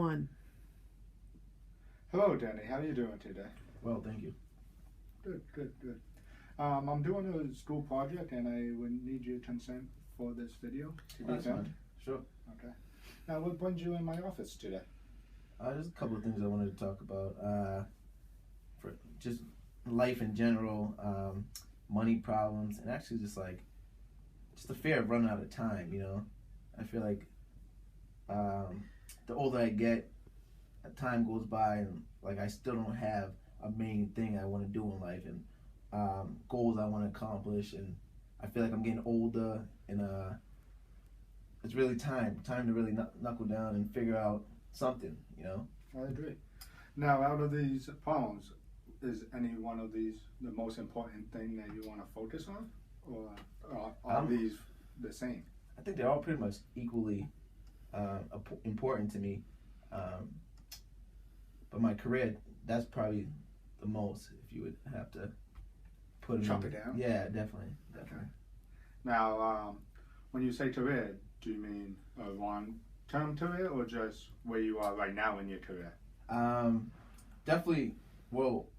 on. Hello, Danny. How are you doing today? Well, thank you. Good, good, good. I'm doing a school project, and I would need your consent for this video to be That's filmed. fine. Sure. Okay. Now, what brings you in my office today? There's a couple of things I wanted to talk about. For just life in general, money problems, and actually just the fear of running out of time. I feel like the older I get, time goes by, and I still don't have a main thing I want to do in life, and goals I want to accomplish, and I feel like I'm getting older, and it's really time to really knuckle down and figure out something. I agree. Now, out of these problems, is any one of these the most important thing that you want to focus on, or are these the same? I think they're all pretty much equally important to me. But my career, that's probably the most, if you would have to put it Chop it down? Yeah, definitely. Okay. Now, when you say career, do you mean a long-term career or just where you are right now in your career? Definitely, well,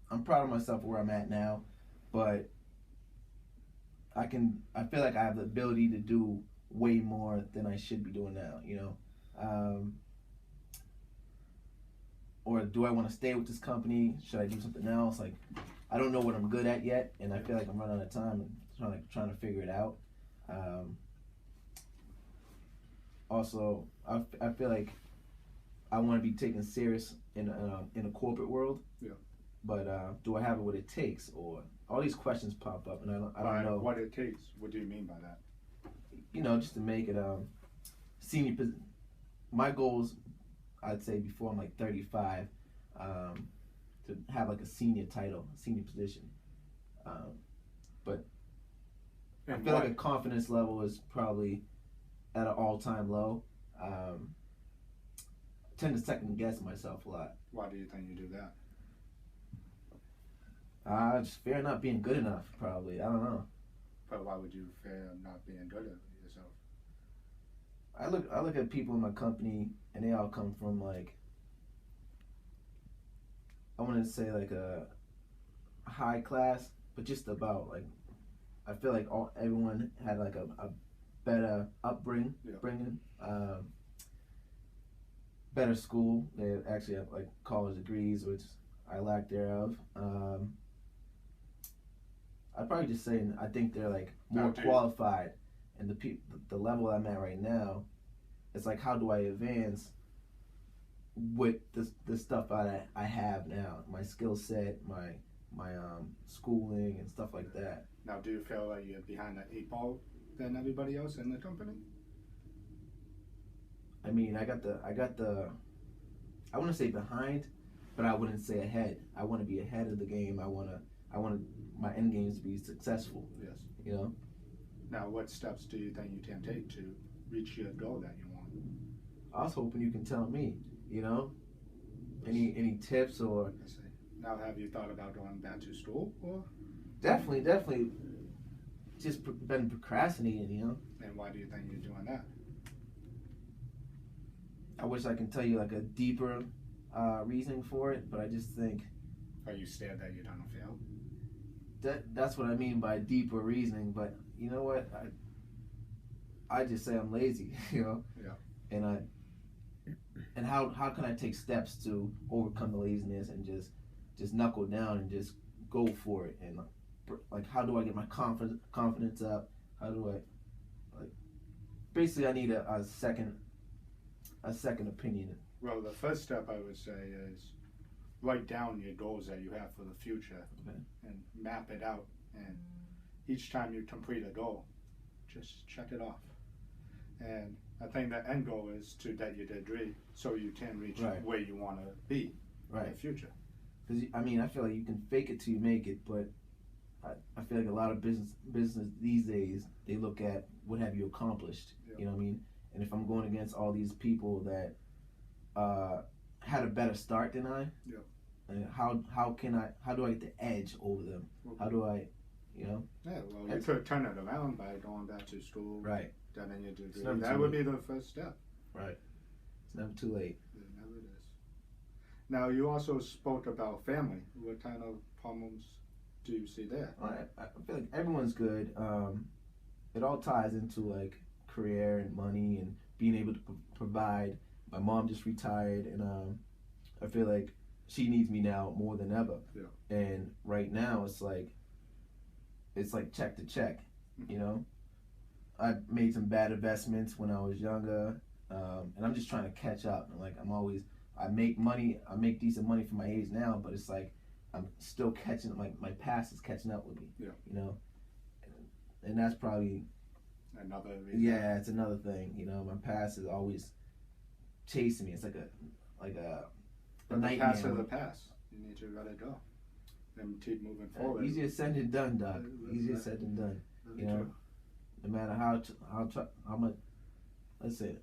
I'm proud of myself where I'm at now, but I feel like I have the ability to do way more than I should be doing now, or do I want to stay with this company? Should I do something else? I don't know what I'm good at yet, and I feel like I'm running out of time and trying to figure it out. Also, I feel like I want to be taken serious in a corporate world. Yeah. But do I have what it takes? Or all these questions pop up, and I don't know what it takes. What do you mean by that? Just to make it senior. My goals, I'd say before I'm 35, to have a senior title, a senior position. But I feel like a confidence level is probably at an all-time low. I tend to second guess myself a lot. Why do you think you do that? I just fear not being good enough, probably. I don't know. But why would you fear not being good at yourself? I look at people in my company, and they all come from I wouldn't say a high class, but just about I feel like everyone had a better upbringing, better school. They actually have college degrees, which I lack thereof. I'd probably just say I think they're more qualified, and the level I'm at right now, it's how do I advance with the stuff I have now, my skill set, my schooling and stuff like that. Now, do you feel like you're behind the 8 ball than everybody else in the company? I mean, I wouldn't say behind, but I wouldn't say ahead. I want to be ahead of the game. I want my end games to be successful. Yes. Now, what steps do you think you can take to reach your goal that you want? I was hoping you can tell me, any tips or. I see. Now, have you thought about going back to school or? Definitely. Just been procrastinating, And why do you think you're doing that? I wish I can tell you a deeper reasoning for it, but I just think. Are you scared that you're gonna fail? That's what I mean by deeper reasoning. But you know what? I just say I'm lazy, Yeah. And how can I take steps to overcome the laziness and just knuckle down and just go for it, and how do I get my confidence up? How do I basically I need a second opinion. Well, the first step I would say is write down your goals that you have for the future, Okay. and map it out, and each time you complete a goal, just check it off. And I think the end goal is to get your degree so you can reach where you want to be in the future. Because I feel like you can fake it till you make it, but I feel like a lot of business these days, they look at what have you accomplished. Yeah. You know what I mean? And if I'm going against all these people that had a better start than I, and how do I get the edge over them? How do I, Yeah, well, you could turn it around by going back to school. Right. Getting your degree. That would be the first step. Right. It's never too late. It's Now, you also spoke about family. What kind of problems do you see there? I feel like everyone's good. It all ties into like career and money and being able to provide. My mom just retired, and I feel like she needs me now more than ever. Yeah. And right now, it's like check to check. You know, I made some bad investments when I was younger, and I'm just trying to catch up. And like I make money, I make decent money for my age now, but it's like I'm still catching. Like my past is catching up with me. Yeah. You know, and that's probably another reason. Yeah, it's another thing. You know, my past is always chasing me. It's like a but the past is the past. You need to let it go and keep moving forward. Easier said than done, Doc. Easier said than done. You know, no matter how much, let's say,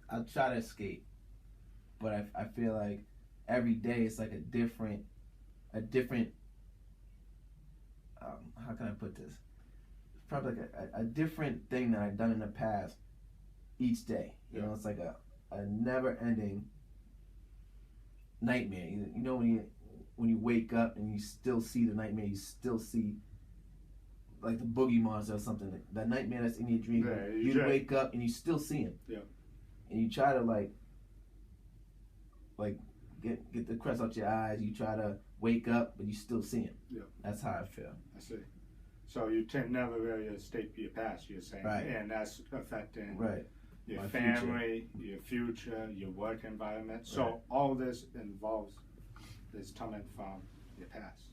I'll try to escape, but I feel like every day it's like a different. How can I put this? It's probably like a different thing that I've done in the past each day. You know, it's like a never-ending nightmare. You know when you wake up and you still see the nightmare, you still see like the boogie monster or something. That nightmare that's in your dream. Yeah, you wake up and you still see him. Yeah. And you try to like get the crust out your eyes. You try to wake up, but you still see him. Yeah. That's how I feel. I see. So you tend never really escape your past, you're saying, right? And that's affecting your My family, your future, your work environment. So all this involves is coming from your past.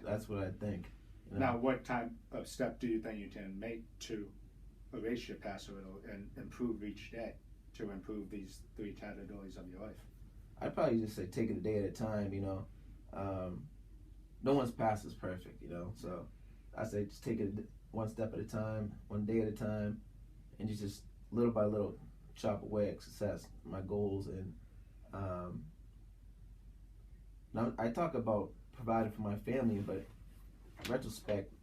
That's what I think. You know? Now, what type of step do you think you can make to erase your past a little and improve each day to improve these three categories of your life? I'd probably just say take it a day at a time. You know, no one's past is perfect. You know, so I say just take it one step at a time, one day at a time, and just little by little chop away at success, my goals. And now I talk about providing for my family, but in retrospect,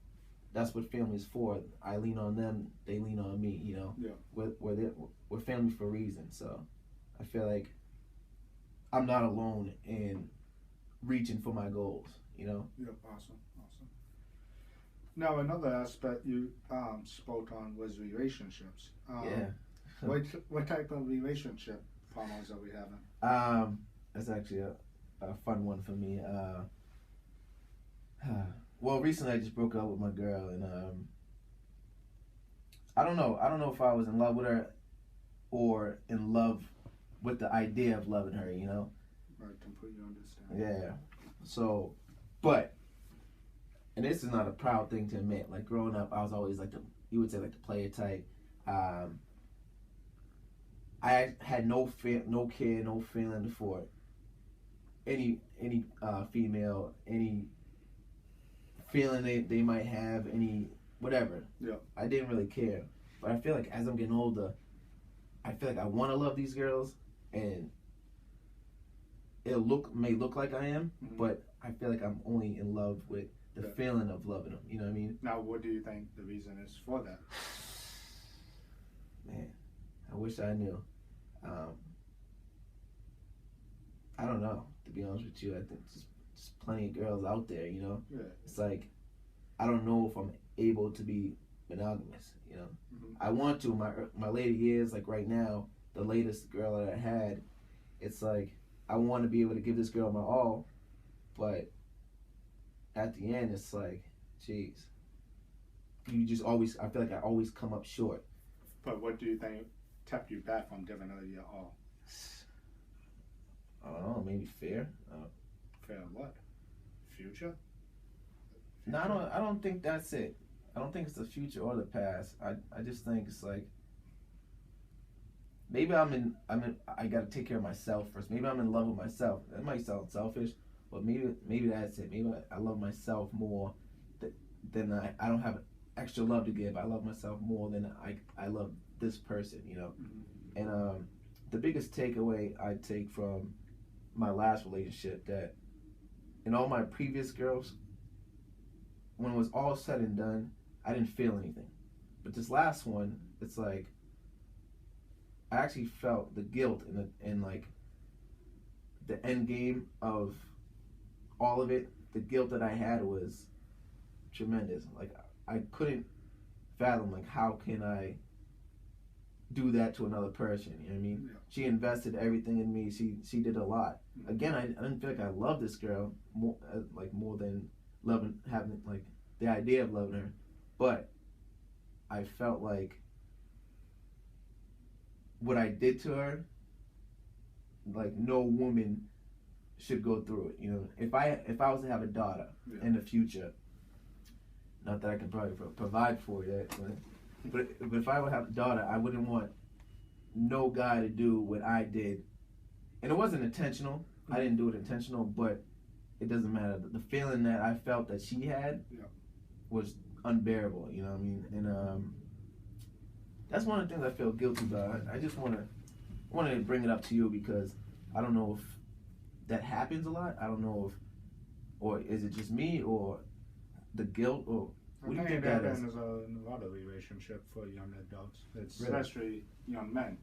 that's what family is for. I lean on them, they lean on me. You know, we're family for a reason. So I feel like I'm not alone in reaching for my goals. You know. Yeah, awesome. Now, another aspect you spoke on was relationships. What type of relationship problems are we having? That's actually a fun one for me. Well, recently I just broke up with my girl, and I don't know if I was in love with her or in love with the idea of loving her. You know. Right, completely understand. Yeah. So, but. And this is not a proud thing to admit. Like growing up, I was always like you would say like the player type. I had no care, no feeling for any female, any feeling they might have, any whatever. Yeah. I didn't really care. But I feel like as I'm getting older, I feel like I want to love these girls, and it may look like I am, but I feel like I'm only in love with the feeling of loving them. You know what I mean? Now, what do you think the reason is for that? Man, I wish I knew. I don't know, to be honest with you. I think just plenty of girls out there, you know? Yeah. It's like, I don't know if I'm able to be monogamous, you know? I want to. My later years, like right now, the latest girl that I had, it's like, I want to be able to give this girl my all, but at the end, it's like, geez, you just always, I feel like I always come up short. But what do you think kept you back from giving her your all? I don't know, maybe fear. Fear of what? Future? No, I don't think that's it. I don't think it's the future or the past. I just think it's like, maybe I gotta take care of myself first. Maybe I'm in love with myself. That might sound selfish, but maybe that's it. Maybe I love myself more than I don't have extra love to give. I love myself more than I love this person, you know. And the biggest takeaway I take from my last relationship, that in all my previous girls, when it was all said and done, I didn't feel anything. But this last one, it's like I actually felt the guilt and like the end game of all of it, the guilt that I had was tremendous. Like I couldn't fathom like how can I do that to another person. You know what I mean? Yeah. She invested everything in me. She did a lot. Again, I didn't feel like I loved this girl more than having like the idea of loving her, but I felt like what I did to her, like no woman should go through it. You know, if I was to have a daughter in the future, not that I can probably provide for it, but if I would have a daughter, I wouldn't want no guy to do what I did, and it wasn't intentional. I didn't do it intentional, but it doesn't matter. The feeling that I felt that she had was unbearable. You know what I mean? And that's one of the things I feel guilty about. I just wanted to bring it up to you because I don't know if that happens a lot. I don't know if, or is it just me or the guilt, or what do you think that is? There's a lot of relationship for young adults, especially young men.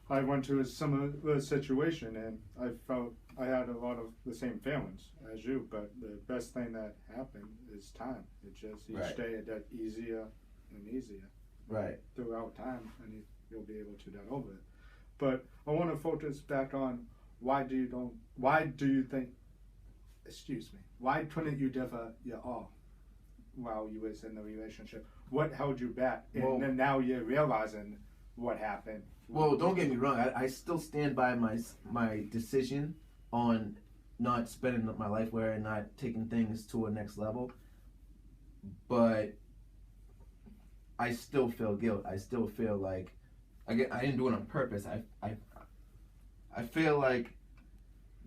I went to a similar situation and I felt I had a lot of the same feelings as you, but the best thing that happened is time. It just each day it got easier and easier. Right. Throughout time, and you'll be able to get over it. But I want to focus back on why do you think, why couldn't you give your all while you was in the relationship? What held you back? And then now you're realizing what happened. Well, don't get me wrong. I still stand by my decision on not spending my life with her and not taking things to a next level. But I still feel guilt. I still feel like I didn't do it on purpose. I feel like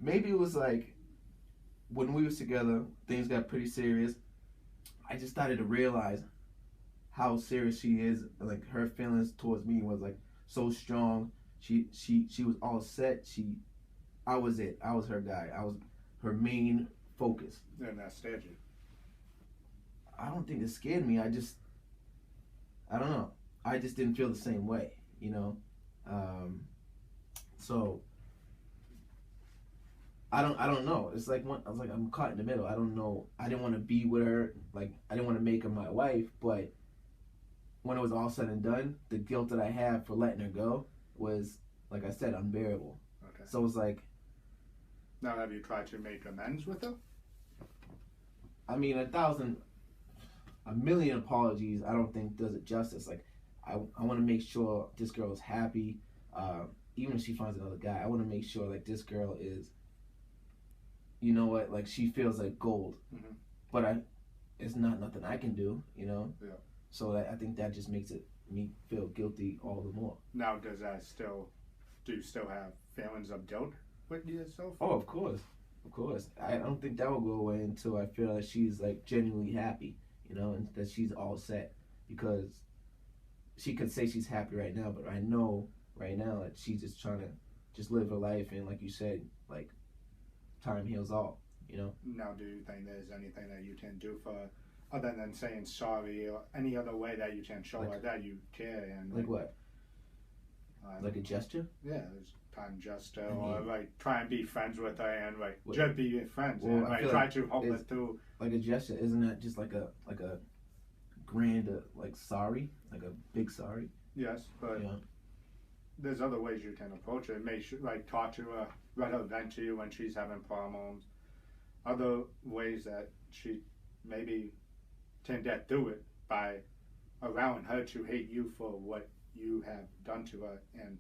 maybe it was like when we was together, things got pretty serious. I just started to realize how serious she is. Like her feelings towards me was like so strong. She was all set. I was it. I was her guy. I was her main focus. And that scared you? I don't think it scared me. I don't know. I just didn't feel the same way, you know. So I don't know. It's like I was like I'm caught in the middle. I don't know. I didn't want to be with her. Like I didn't want to make her my wife. But when it was all said and done, the guilt that I had for letting her go was, like I said, unbearable. Okay. So it's like. Now, have you tried to make amends with her? I mean, a million apologies, I don't think does it justice. Like, I want to make sure this girl is happy. Even if she finds another guy, I want to make sure, like, this girl is, you know what, like, she feels like gold. Mm-hmm. But it's not nothing I can do, you know? Yeah. So I think that just makes me feel guilty all the more. Now, do you still have feelings of guilt with yourself? Oh, of course. Of course. I don't think that will go away until I feel like she's, like, genuinely happy. You know, and that she's all set, because she could say she's happy right now, but I know right now that she's just trying to just live her life, and like you said, like time heals all, you know. Now, do you think there's anything that you can do for, other than saying sorry, or any other way that you can show her that you care? And like what? Like a gesture? Yeah, there's time gesture, or like try and be friends with her and like just be friends, well, and like try to help her through. Like a gesture, isn't that just like a grand like sorry, like a big sorry? Yes, but there's other ways you can approach it. Make sure, like, talk to her, let her vent to you when she's having problems. Other ways that she maybe can get through it by allowing her to hate you for what you have done to her and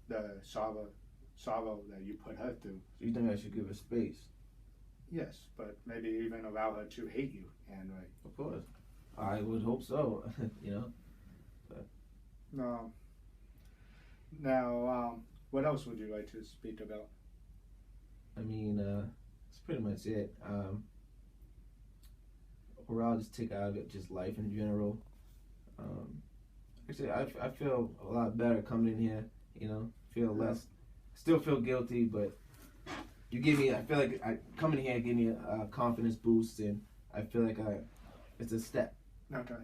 the sorrow that you put her through. So you think I should give her space? Yes, but maybe even allow her to hate you, and like. Of course, I would hope so. You know. But. No. Now, what else would you like to speak about? I mean, that's pretty much it. Or I'll just take out of it just life in general. Actually, I feel a lot better coming in here. You know, feel less. Still feel guilty, but. You give me. I feel like coming here gave me a confidence boost, and I feel like it's a step. Okay.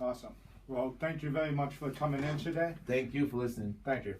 Awesome. Well, thank you very much for coming in today. Thank you for listening. Thank you.